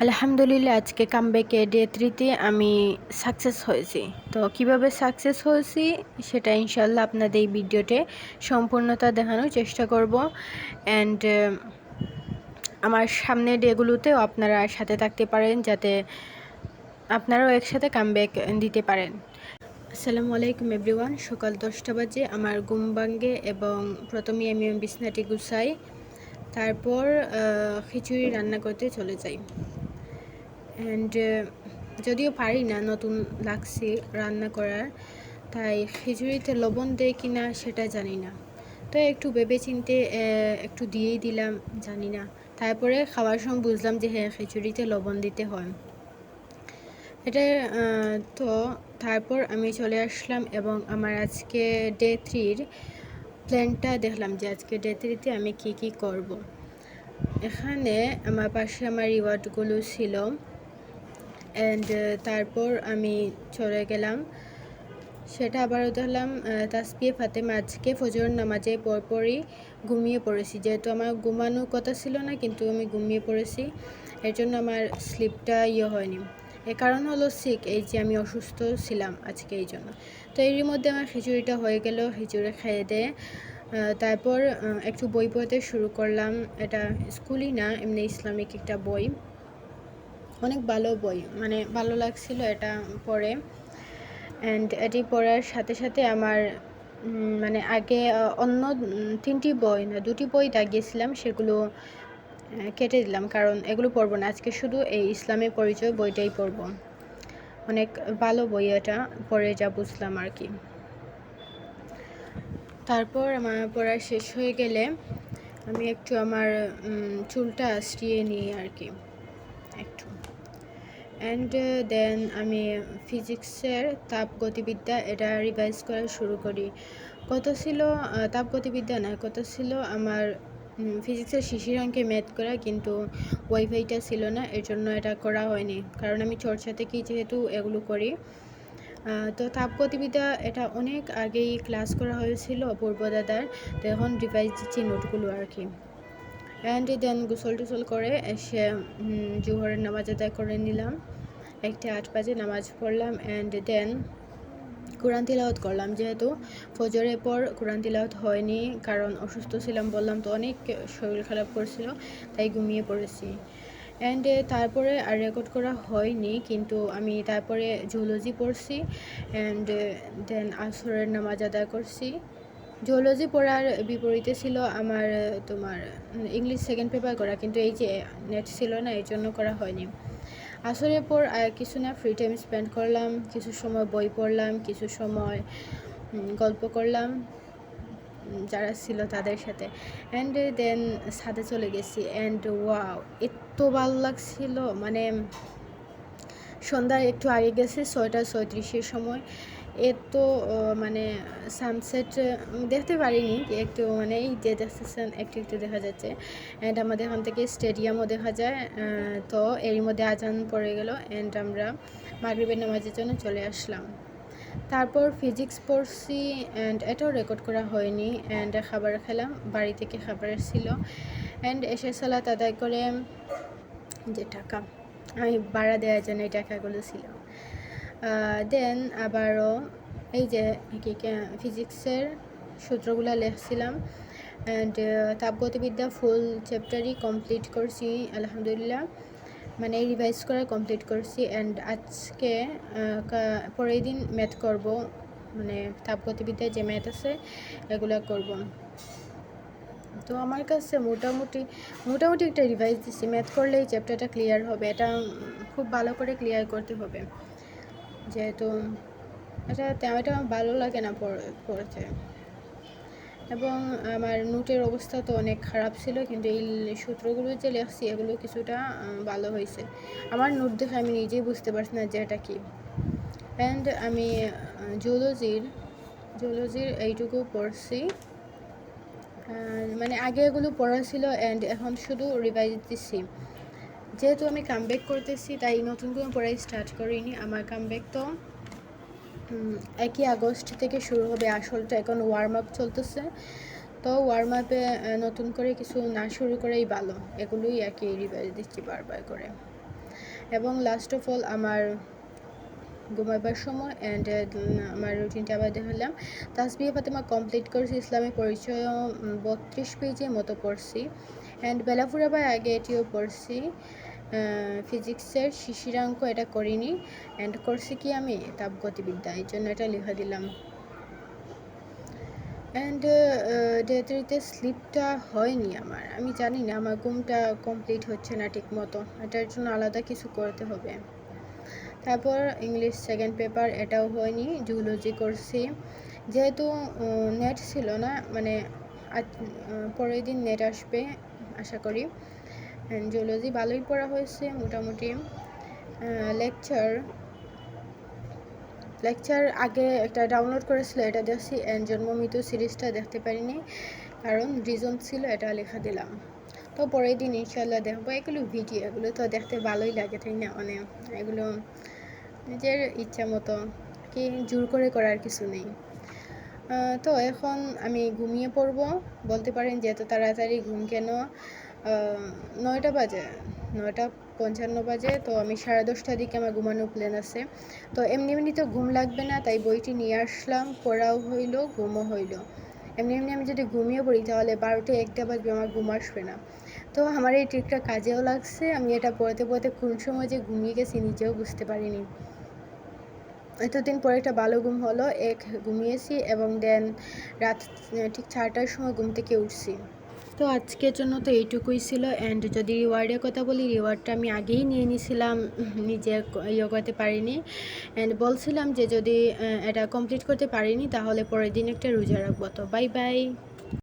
আলহামদুলিল্লাহ, আজকে কামব্যাকে ডে 3-তে আমি সাকসেস হয়েছি। তো কিভাবে সাকসেস হয়েছি সেটা ইনশাআল্লাহ আপনাদের এই ভিডিওতে সম্পূর্ণতা দেখানোর চেষ্টা করব। অ্যান্ড আমার সামনের ডেগুলোতেও আপনারা সাথে থাকতে পারেন, যাতে আপনারাও একসাথে কামব্যাক দিতে পারেন। আসসালামু আলাইকুম এভরিওয়ান। সকাল 10টা বাজে আমার ঘুম ভাঙে এবং প্রথমেই আমি বিছনাটি গুছাই, তারপর খিচুড়ি রান্না করতে চলে যাই। অ্যান্ড যদিও পারি না, নতুন লাগছে রান্না করার, তাই খিচুড়িতে লবণ দেয় কি না সেটা জানি না। তো একটু ভেবে চিনতে একটু দিয়েই দিলাম, জানি না। তারপরে খাওয়ার সময় বুঝলাম যে হ্যাঁ, খিচুড়িতে লবণ দিতে হয়। এটা তো তারপর আমি চলে আসলাম এবং আমার আজকে ডে 3-র প্ল্যানটা দেখলাম যে আজকে ডে 3-তে আমি কি করব। এখানে আমার পাশে আমার রিওয়ার্ডগুলো ছিল। অ্যান্ড তারপর আমি চলে গেলাম, সেটা আবারও দেখলাম তাসবিহ ফাতেমা আজকে ফজর নামাজে পরপরই ঘুমিয়ে পড়েছি। যেহেতু আমার ঘুমানোর কথা ছিল না, কিন্তু আমি ঘুমিয়ে পড়েছি, এর জন্য আমার স্লিপটা হয়নি। এর কারণ হলো এই যে আমি অসুস্থ ছিলাম আজকে, এই জন্য। তো এরই মধ্যে আমার খিচুড়িটা হয়ে গেল। খিচুড়ি খেয়ে দিয়ে তারপর একটু বই পড়তে শুরু করলাম। এটা স্কুলই না, এমনি ইসলামিক একটা বই, অনেক ভালো বই, মানে ভালো লাগছিল এটা পড়ে। অ্যান্ড এটি পড়ার সাথে সাথে আমার মানে আগে অন্য 3টি বই না 2টি বই দাগিয়েছিলাম, সেগুলো কেটে দিলাম, কারণ এগুলো পড়বো না আজকে, শুধু এই ইসলামের পরিচয় বইটাই পড়ব। অনেক ভালো বই, এটা পড়ে যা বুঝলাম আর কি। তারপর আমার পড়া শেষ হয়ে গেলে আমি একটু আমার চুলটা আঁচড়িয়ে নিই আর কি একটু। অ্যান্ড দেন আমি ফিজিক্সের তাপগতিবিদ্যা এটা রিভাইজ করা শুরু করি। কত ছিল তাপগতিবিদ্যা না, কত ছিল আমার ফিজিক্সের শিশির অঙ্কে ম্যাথ করা, কিন্তু ওয়াইফাইটা ছিল না, এর জন্য এটা করা হয়নি, কারণ আমি চর্চা থেকেই যেহেতু এগুলো করি। তো তাপগতিবিদ্যা এটা অনেক আগেই ক্লাস করা হয়েছিল পূর্ব দাদার, তো এখন রিভাইজ দিচ্ছি নোটগুলো আর কি। অ্যান্ড দেন গোসল টোসল করে এসে জোহরের নামাজ আদায় করে নিলাম। 1:08 বাজে নামাজ পড়লাম। অ্যান্ড দেন কোরআন তিলাওয়াত করলাম, যেহেতু ফজরের পর কোরআন তিলাওয়াত হয়নি, কারণ অসুস্থ ছিলাম বললাম, তো অনেক শরীর খারাপ করছিল, তাই ঘুমিয়ে পড়েছি। অ্যান্ড তারপরে আর রেকর্ড করা হয়নি, কিন্তু আমি তারপরে জুলজি পড়ছি। অ্যান্ড দেন আসরের নামাজ আদায় করছি। জুলজি পড়ার বিপরীতে ছিল আমার তোমার ইংলিশ সেকেন্ড পেপার করা, কিন্তু এই যে নেট ছিল না, এই জন্য করা হয়নি। আসরের পর কিছু না ফ্রি টাইম স্পেন্ড করলাম, কিছু সময় বই পড়লাম, কিছু সময় গল্প করলাম যারা ছিল তাদের সাথে। অ্যান্ড দেন ছাদে চলে গেছি। অ্যান্ড ওয়াও, এত ভালো লাগছিল, মানে সন্ধ্যার একটু আগে গেছে, 6:37-এর সময়। এত মানে সানসেট দেখতে পারিনি, একটু মানে এই যে দেখতেছেন একটু একটু দেখা যাচ্ছে। অ্যান্ড আমাদের এখান থেকে স্টেডিয়ামও দেখা যায়। তো এর মধ্যে আজান পড়ে গেল, অ্যান্ড আমরা মাগরিবের নামাজের জন্য চলে আসলাম। তারপর ফিজিক্স পড়ছি, অ্যান্ড এটাও রেকর্ড করা হয়নি। অ্যান্ড খাবার খেলাম, বাড়ি থেকে খাবার ছিল। অ্যান্ড এসে সালাত আদায় করে যে টাকা আমি ভাড়া দেওয়ার জন্য এই টাকাগুলো ছিল। দেন আবারও এই যে ফিজিক্সের সূত্রগুলো লিখছিলাম। অ্যান্ড তাপগতিবিদ্যা ফুল চ্যাপ্টারই কমপ্লিট করছি আলহামদুলিল্লাহ, মানে রিভাইজ করা কমপ্লিট করছি। অ্যান্ড আজকে পরের দিন ম্যাথ করব, মানে তাপগতিবিদ্যায় যে ম্যাথ আছে এগুলো করব। তো আমার কাছে মোটামুটি একটা রিভাইজ দিচ্ছি, ম্যাথ করলে এই চ্যাপ্টারটা ক্লিয়ার হবে, এটা খুব ভালো করে ক্লিয়ার করতে হবে, যেহেতু এটা আমার ভালো লাগে না পড়তে। এবং আমার নোটের অবস্থা তো অনেক খারাপ ছিল, কিন্তু এই সূত্রগুলো যে লিখছি এগুলো কিছুটা ভালো হয়েছে। আমার নোট দেখে আমি নিজেই বুঝতে পারছি না যে এটা কী। অ্যান্ড আমি জুলজির এইটুকু পড়ছি, মানে আগে এগুলো পড়া ছিল, অ্যান্ড এখন শুধু রিভাইজ দিচ্ছি। যেহেতু আমি কামব্যাক করতেছি, তাই নতুন করে পড়াই স্টার্ট করিনি। আমার কামব্যাক তো 1 আগস্ট থেকে শুরু হবে, আসলটা এখন ওয়ার্ম আপ চলতেছে। তো ওয়ার্ম আপে নতুন করে কিছু না শুরু করেই ভালো, এগুলোই আর কি রিভাইজ দিচ্ছি বারবার করে। এবং লাস্ট অফ অল আমার ঘুমাইবার সময় অ্যান্ড আমার রুটিনটা আবার দেখালাম। তাসবিহ ফাতেমা কমপ্লিট করেছি, ইসলামী পরিচয় 32 পেজের মতো পড়ছি, অ্যান্ড বেলাফুরাবার আগে এটিও পড়ছি। ফিজিক্সের শিশিরাঙ্ক এটা করিনি, অ্যান্ড করছি কি আমি তাপগতিবিদ্যা, এই জন্য এটা লিখে দিলাম। অ্যান্ড ডে 3-তে স্লিপটা হয়নি আমার, আমি জানি না আমার ঘুমটা কমপ্লিট হচ্ছে না ঠিক মতো, এটার জন্য আলাদা কিছু করতে হবে। তারপর ইংলিশ সেকেন্ড পেপার, এটাও হয়নি। জুলজি করছি, যেহেতু নেট ছিল না, মানে পরের দিন নেট আসবে আশা করি। জুলজি ভালোই পড়া হয়েছে মোটামুটি। লেকচার আগে একটা ডাউনলোড করেছিল, এটা দেখছি, অ্যান্ড জন্মমৃত্যু সিরিজটা দেখতে পারিনি কারণ রিজন ছিল, এটা লেখা দিলাম। তো পরের দিন ইনশাল্লাহ দেখবো। এগুলো ভিডিও, এগুলো তো দেখতে ভালোই লাগে, তাই না? মানে এগুলো নিজের ইচ্ছা মতো, কি জোর করে করার কিছু নেই। তো এখন আমি ঘুমিয়ে পড়বো বলতে পারেন, যে এত তাড়াতাড়ি ঘুম কেন? 9টা বাজে, 9:55 বাজে। তো আমি 10:30টার দিকে আমার ঘুমানোর প্ল্যান আছে। তো এমনি তো ঘুম লাগবে না, তাই বইটি নিয়ে আসলাম, পড়াও হইলো, ঘুমও হইলো। এমনি আমি যদি ঘুমিয়ে পড়ি তাহলে 12টা-1টা বাজবে, আমার ঘুম আসবে না। তো আমার এই ট্রিকটা কাজেও লাগছে, আমি এটা পড়তে কোন সময় যে ঘুমিয়ে গেছি নিজেও বুঝতে পারিনি। এতদিন পরে একটা ভালো ঘুম হলো, ঘুমিয়েছি এবং দেন রাত ঠিক 4টার সময় ঘুম থেকে উঠছি। তো আজকের জন্য তো এইটুকুই ছিল। অ্যান্ড যদি রিওয়ার্ডের কথা বলি, রিওয়ার্ডটা আমি আগেই নিয়ে নিয়েছিলাম, নিজে করতে পারিনি। অ্যান্ড বলছিলাম যে যদি এটা কমপ্লিট করতে পারিনি তাহলে পরের দিন একটা রোজা রাখবো। তো বাই বাই।